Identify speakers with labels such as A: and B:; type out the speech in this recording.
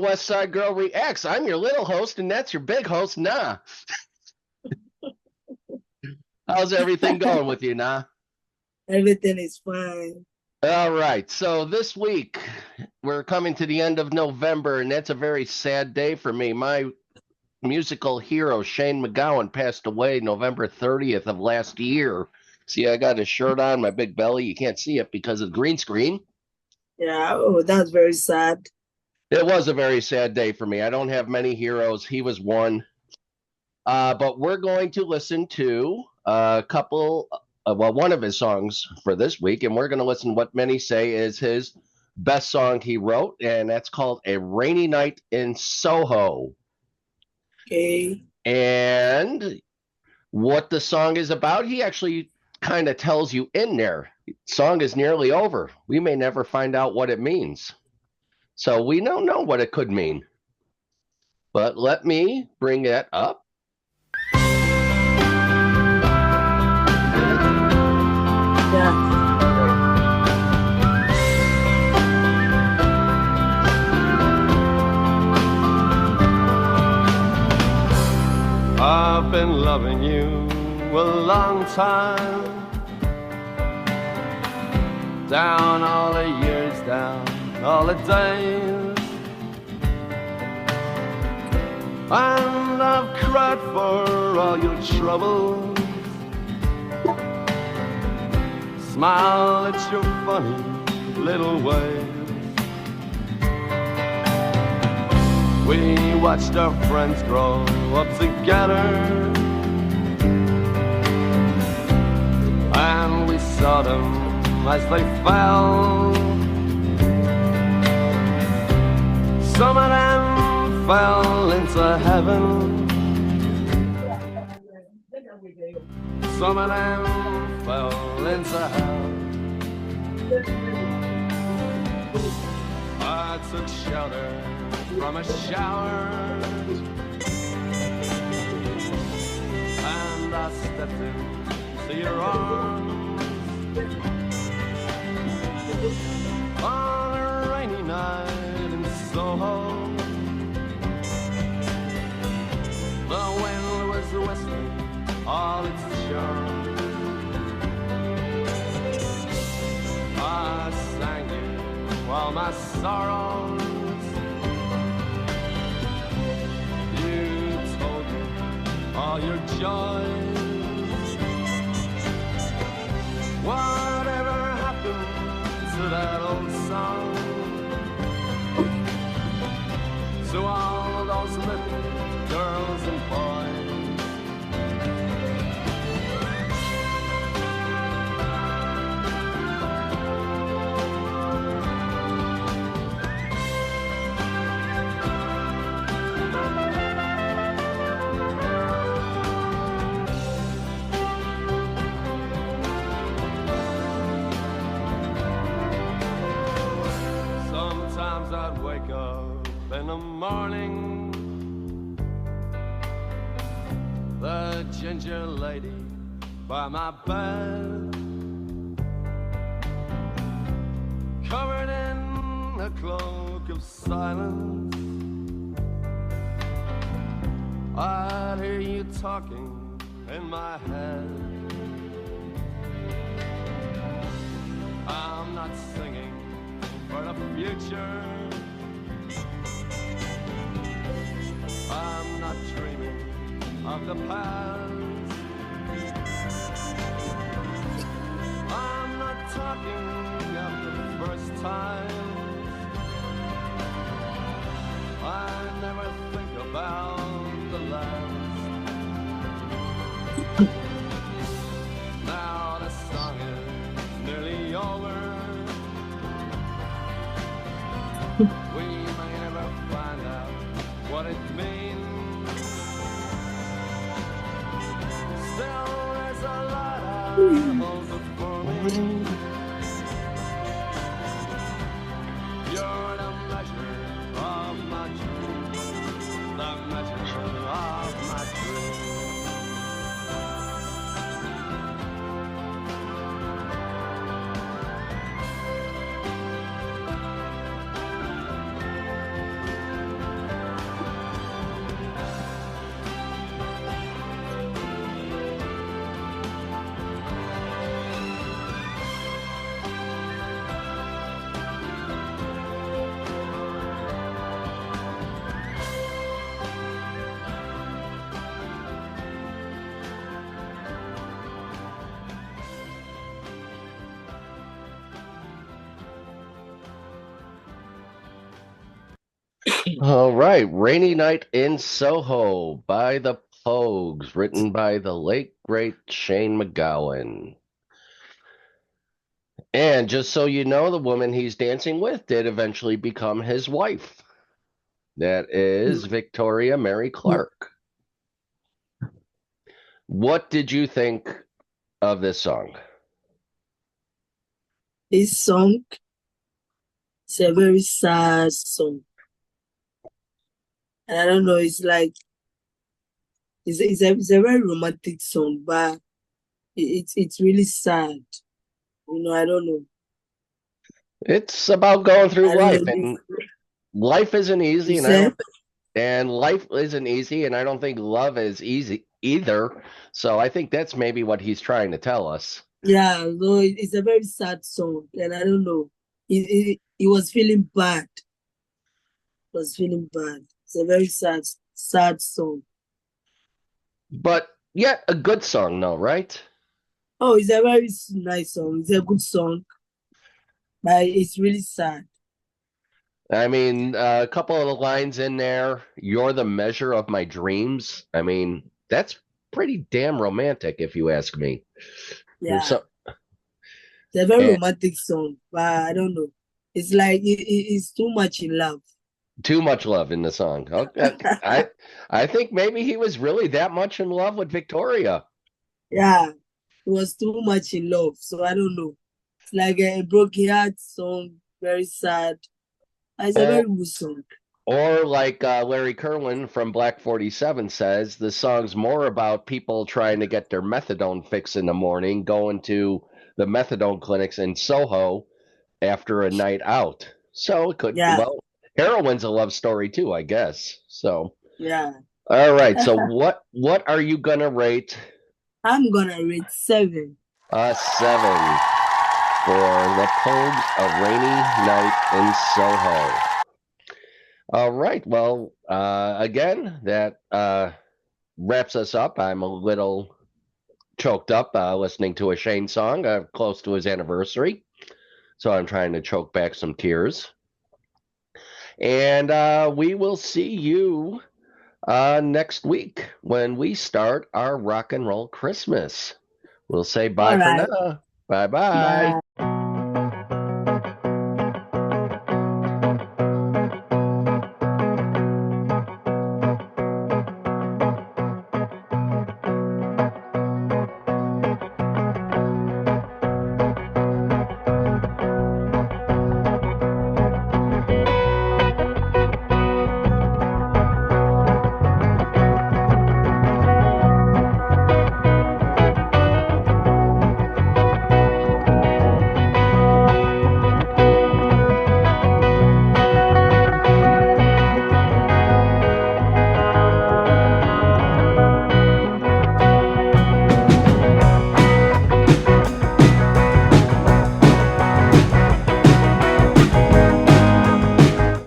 A: West Side Girl Reacts. I'm your little host, and that's your big host, Nah. How's everything going with you, Nah?
B: Everything is fine.
A: All right. So this week, we're coming to the end of November, and that's a very sad day for me. My musical hero, Shane McGowan, passed away November 30th of last year. See, I got his shirt on, my big belly. You can't see it because of the green screen.
B: Yeah, oh, that's very sad.
A: It was a very sad day for me. I don't have many heroes. He was one. But we're going to listen to a couple, one of his songs for this week, and we're going to listen to what many say is his best song he wrote, and that's called A Rainy Night in Soho.
B: Okay.
A: And what the song is about, he actually kind of tells you in there. Song is nearly over. We may never find out what it means. So we don't know what it could mean. But let me bring that up.
B: Yeah.
C: I've been loving you a long time, down all the years, down all the days, and I've cried for all your troubles. Smile at your funny little ways. We watched our friends grow up together, and we saw them as they fell. Some of them fell into heaven, some of them fell into hell. I took shelter from a shower, and I stepped into your arms on a rainy night in Soho. The wind was whistling all its charm. I sang you all my sorrows. All your joys. Whatever happened to that old song? To all those little girls and boys. I'd wake up in the morning, the ginger lady by my bed, covered in a cloak of silence. I'd hear you talking in my head. I'm not singing for the future, I'm not dreaming of the past, I'm not talking of the first time. I never think about the last. Now the song is nearly over. We may never find out what it means.
A: All right, Rainy Night in Soho by the Pogues, written by the late great Shane McGowan. And just so you know, the woman he's dancing with did eventually become his wife. That is Victoria Mary Clark. What did you think of this song?
B: This song is a very sad song. And I don't know, it's like it's a very romantic song, but it's really sad. I don't know.
A: It's about going through
B: I don't
A: life,
B: know.
A: and life isn't
B: You
A: easy,
B: said,
A: life isn't easy, and I don't think love is easy either. So I think that's maybe what he's trying to tell us.
B: yeah, no, it's a very sad song, and I don't know. He was feeling bad. Was feeling bad. It's a very sad song.
A: But yet a good song, though, right?
B: Oh, it's a very nice song. It's a good song, but it's really sad.
A: I mean, a couple of the lines in there, "You're the measure of my dreams." I mean, that's pretty damn romantic, if you ask me.
B: Yeah,
A: So,
B: it's a very
A: and
B: romantic song, but I don't know. It's like it's too much in love.
A: too much love in the song. Okay, I think maybe he was really that much in love with Victoria.
B: Yeah, it was too much in love, so I don't know. It's like a broken heart song, very sad. It's a
A: Or,
B: very good song.
A: or like Larry Kerwin from Black 47 says, the song's more about people trying to get their methadone fix in the morning, going to the methadone clinics in Soho after a night out. So it could,
B: Yeah,
A: well, heroin's a love story too, I guess. So,
B: yeah.
A: all right. So what are you gonna rate
B: I'm gonna rate 7.
A: a seven for the Pogues A Rainy Night in Soho? All right. Well, again, that wraps us up. I'm a little choked up listening to a Shane song close to his anniversary. So I'm trying to choke back some tears. And we will see you next week when we start our rock and roll Christmas. We'll say bye
B: All
A: for
B: right.
A: now. Bye bye.
B: Bye.